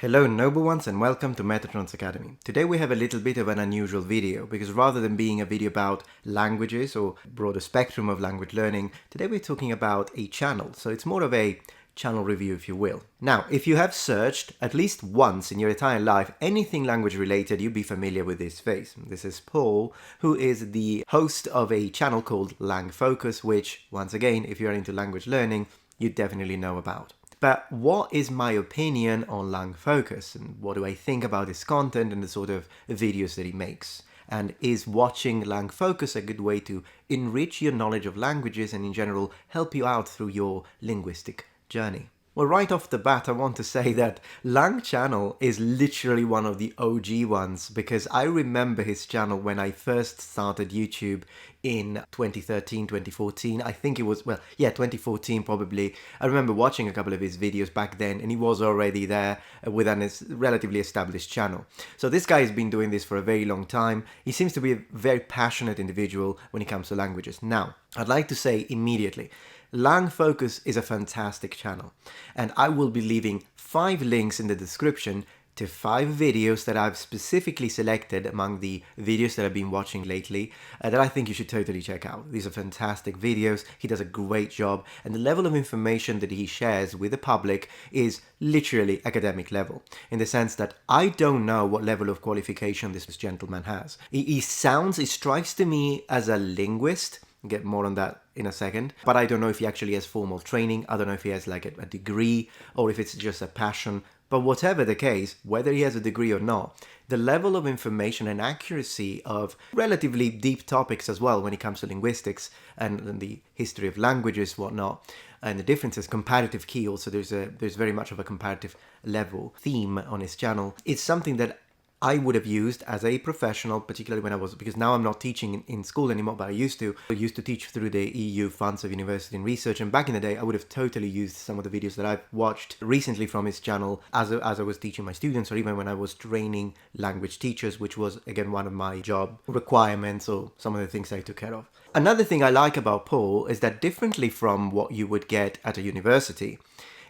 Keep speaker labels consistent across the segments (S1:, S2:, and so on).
S1: Hello noble ones and welcome to Metatron's Academy. Today we have a little bit of an unusual video because rather than being a video about languages or broader spectrum of language learning, today we're talking about a channel. So it's more of a channel review if you will. Now, if you have searched at least once in your entire life anything language related, you'll be familiar with this face. This is Paul, who is the host of a channel called LangFocus, which once again, if you're into language learning, you definitely know about. But what is my opinion on LangFocus and what do I think about his content and the sort of videos that he makes? And is watching LangFocus a good way to enrich your knowledge of languages and in general help you out through your linguistic journey? Well, right off the bat, I want to say that Lang channel is literally one of the OG ones because I remember his channel when I first started YouTube in 2013, 2014. I think it was, 2014 probably. I remember watching a couple of his videos back then and he was already there with a relatively established channel. So this guy has been doing this for a very long time. He seems to be a very passionate individual when it comes to languages. Now, I'd like to say immediately, LangFocus is a fantastic channel and I will be leaving 5 links in the description to 5 videos that I've specifically selected among the videos that I've been watching lately that I think you should totally check out. These are fantastic videos, he does a great job, and the level of information that he shares with the public is literally academic level, in the sense that I don't know what level of qualification this gentleman has. He strikes to me as a linguist. Get more on that in a second, but I don't know if he actually has formal training. I don't know if he has like a degree or if it's just a passion. But whatever the case, whether he has a degree or not, the level of information and accuracy of relatively deep topics as well when it comes to linguistics and the history of languages, whatnot, and the differences, comparative key also, there's very much of a comparative level theme on his channel. It's something that I would have used as a professional, particularly when because now I'm not teaching in school anymore, but I used to teach through the EU funds of university and research, and back in the day I would have totally used some of the videos that I've watched recently from his channel as I was teaching my students, or even when I was training language teachers, which was again one of my job requirements or some of the things I took care of. Another thing I like about Paul is that differently from what you would get at a university,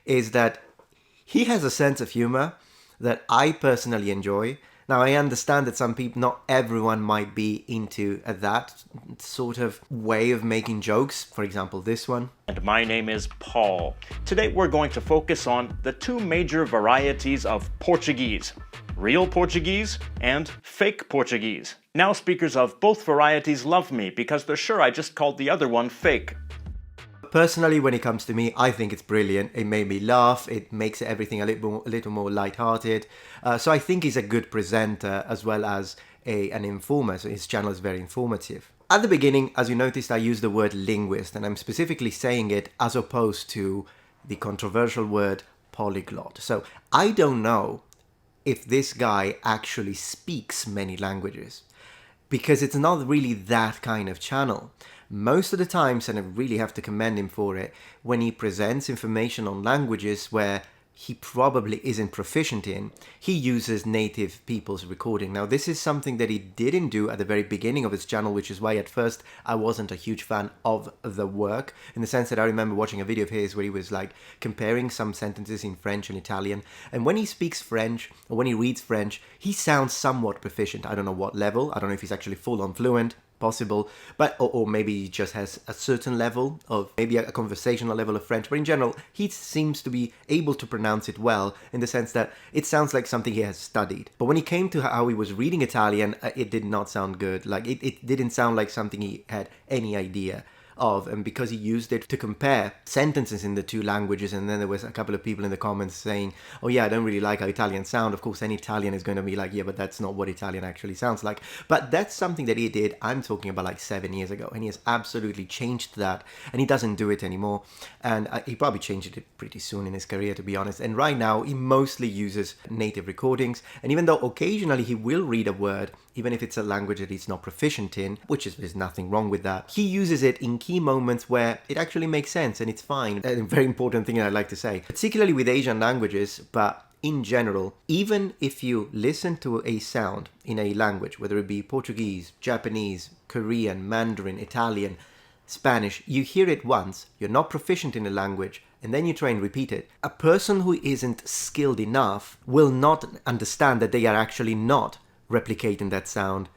S1: is that he has a sense of humor that I personally enjoy. Now, I understand that some people, not everyone might be into that sort of way of making jokes. For example, this one.
S2: And my name is Paul. Today we're going to focus on the 2 major varieties of Portuguese: real Portuguese and fake Portuguese. Now speakers of both varieties love me because they're sure I just called the other one fake.
S1: Personally, when it comes to me, I think it's brilliant. It made me laugh. It makes everything a little more lighthearted. So I think he's a good presenter as well as an informer. So his channel is very informative. At the beginning, as you noticed, I used the word linguist, and I'm specifically saying it as opposed to the controversial word polyglot. So I don't know if this guy actually speaks many languages, because it's not really that kind of channel. Most of the times, and I really have to commend him for it, when he presents information on languages where he probably isn't proficient in, he uses native people's recording. Now, this is something that he didn't do at the very beginning of his channel, which is why at first I wasn't a huge fan of the work, in the sense that I remember watching a video of his where he was like comparing some sentences in French and Italian, and when he speaks French or when he reads French, he sounds somewhat proficient. I don't know what level. I don't know if he's actually full-on fluent. Possible, but or maybe he just has a certain level of, maybe a conversational level of French, but in general he seems to be able to pronounce it well, in the sense that it sounds like something he has studied. But when he came to how he was reading Italian, it did not sound good. Like it didn't sound like something he had any idea of, and because he used it to compare sentences in the 2 languages, and then there was a couple of people in the comments saying, oh yeah, I don't really like how Italian sound. Of course, any Italian is going to be like, yeah, but that's not what Italian actually sounds like. But that's something that he did, I'm talking about like 7 years ago, and he has absolutely changed that, and he doesn't do it anymore, and he probably changed it pretty soon in his career, to be honest. And right now he mostly uses native recordings, and even though occasionally he will read a word, even if it's a language that he's not proficient in, which is, there's nothing wrong with that, he uses it in key moments where it actually makes sense and it's fine. A very important thing I'd like to say, particularly with Asian languages, but in general, even if you listen to a sound in a language, whether it be Portuguese, Japanese, Korean, Mandarin, Italian, Spanish, you hear it once, you're not proficient in the language, and then you try and repeat it, a person who isn't skilled enough will not understand that they are actually not replicating that sound,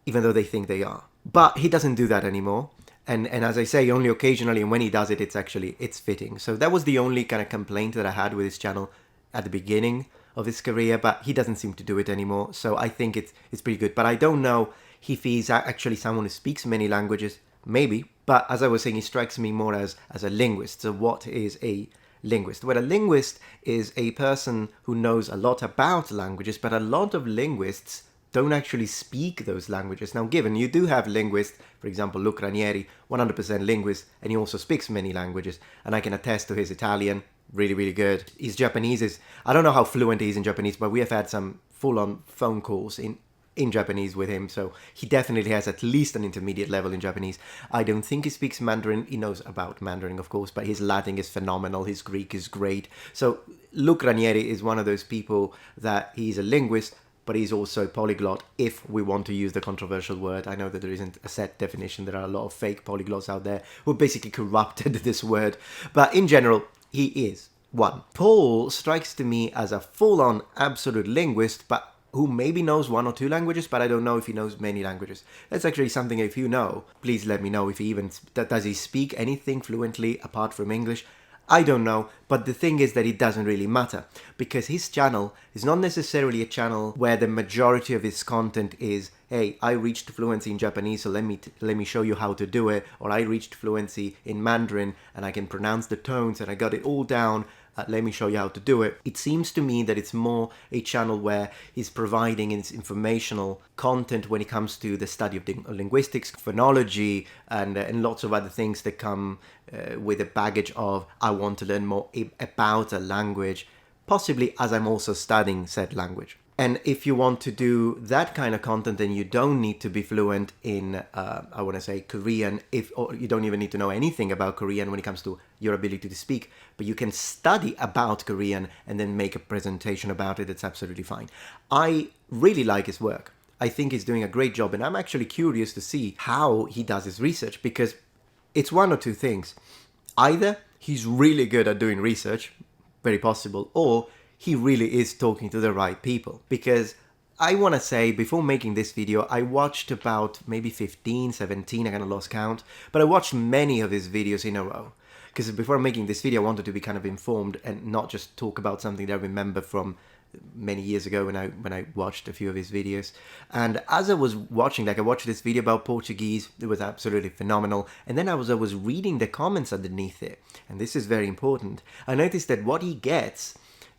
S1: even though they think they are. But he doesn't do that anymore. And as I say, only occasionally, and when he does it, it's fitting. So that was the only kind of complaint that I had with his channel at the beginning of his career, but he doesn't seem to do it anymore. So I think it's pretty good. But I don't know if he's actually someone who speaks many languages. Maybe. But as I was saying, he strikes me more as a linguist. So what is a linguist? Well, a linguist is a person who knows a lot about languages, but a lot of linguists don't actually speak those languages. Now, given you do have linguists, for example, Luc Ranieri, 100% linguist, and he also speaks many languages, and I can attest to his Italian, really, really good. His Japanese is, I don't know how fluent he is in Japanese, but we have had some full-on phone calls in Japanese with him, so he definitely has at least an intermediate level in Japanese. I don't think he speaks Mandarin. He knows about Mandarin, of course, but his Latin is phenomenal. His Greek is great. So Luc Ranieri is one of those people that he's a linguist, but he's also a polyglot, if we want to use the controversial word. I know that there isn't a set definition. There are a lot of fake polyglots out there who basically corrupted this word. But in general, he is one. Paul strikes to me as a full-on absolute linguist, but who maybe knows one or two languages, but I don't know if he knows many languages. That's actually something, if you know, please let me know if he even, does he speak anything fluently apart from English? I don't know, but the thing is that it doesn't really matter, because his channel is not necessarily a channel where the majority of his content is, hey, I reached fluency in Japanese, so let me show you how to do it, or I reached fluency in Mandarin and I can pronounce the tones and I got it all down. Let me show you how to do it. It seems to me that it's more a channel where he's providing his informational content when it comes to the study of linguistics, phonology, and lots of other things that come with a baggage of, I want to learn more about a language, possibly as I'm also studying said language. And if you want to do that kind of content, then you don't need to be fluent in, I want to say, Korean, or you don't even need to know anything about Korean when it comes to your ability to speak, but you can study about Korean and then make a presentation about it. It's absolutely fine. I really like his work. I think he's doing a great job, and I'm actually curious to see how he does his research, because it's one or two things. Either he's really good at doing research, very possible, or he really is talking to the right people. Because I want to say, before making this video, I watched about maybe 15, 17, I kind of lost count, but I watched many of his videos in a row. Because before making this video, I wanted to be kind of informed and not just talk about something that I remember from many years ago when I watched a few of his videos. And as I was watching, like I watched this video about Portuguese, it was absolutely phenomenal. And then I was reading the comments underneath it, and this is very important. I noticed that what he gets,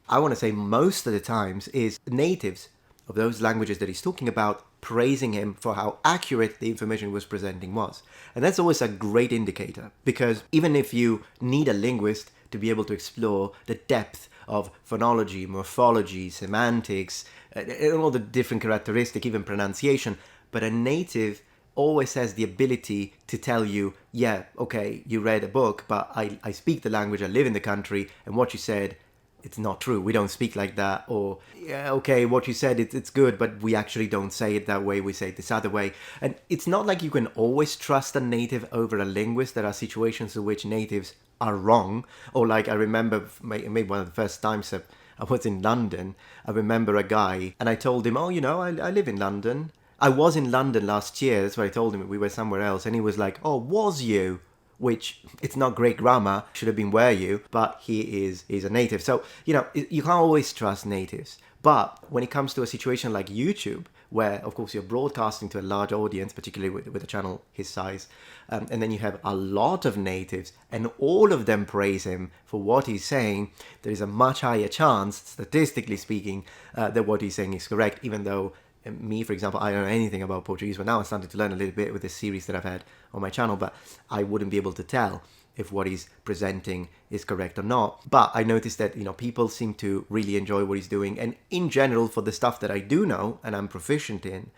S1: I want to say most of the times, is natives of those languages that he's talking about praising him for how accurate the information he was presenting was. And that's always a great indicator, because even if you need a linguist to be able to explore the depth of phonology, morphology, semantics, and all the different characteristics, even pronunciation, but a native always has the ability to tell you, yeah, okay, you read a book, but I speak the language, I live in the country, and what you said, it's not true, we don't speak like that. Or, yeah, okay, what you said, it's good, but we actually don't say it that way, we say it this other way. And it's not like you can always trust a native over a linguist. There are situations in which natives are wrong. Or like I remember maybe one of the first times I was in London, I remember a guy, and I told him, oh, you know, I live in London. I was in London last year, that's what I told him, we were somewhere else. And he was like, oh, was you? Which, it's not great grammar, should have been were you, but he's a native. So, you know, you can't always trust natives. But when it comes to a situation like YouTube, where, of course, you're broadcasting to a large audience, particularly with a channel his size, and then you have a lot of natives, and all of them praise him for what he's saying, there is a much higher chance, statistically speaking, that what he's saying is correct, even though me, for example, I don't know anything about Portuguese, but now I'm starting to learn a little bit with this series that I've had on my channel, but I wouldn't be able to tell if what he's presenting is correct or not. But I noticed that, you know, people seem to really enjoy what he's doing, and in general, for the stuff that I do know and I'm proficient in,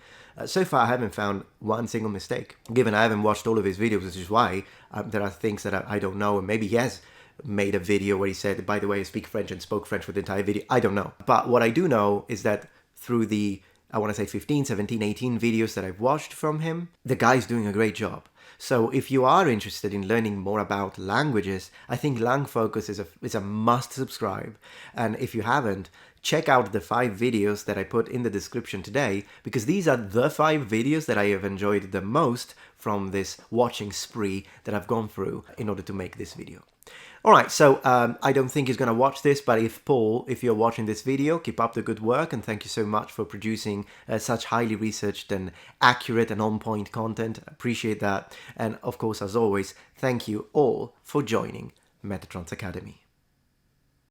S1: so far I haven't found one single mistake. Given I haven't watched all of his videos, which is why there are things that I don't know, and maybe he has made a video where he said, by the way, I speak French and spoke French for the entire video. I don't know. But what I do know is that through the I want to say 15, 17, 18 videos that I've watched from him. The guy's doing a great job. So if you are interested in learning more about languages, I think LangFocus is a must subscribe. And if you haven't, check out the 5 videos that I put in the description today, because these are the 5 videos that I have enjoyed the most from this watching spree that I've gone through in order to make this video. Alright, so I don't think he's going to watch this, but if you're watching this video, keep up the good work, and thank you so much for producing such highly researched and accurate and on-point content. Appreciate that. And of course, as always, thank you all for joining Metatron's Academy.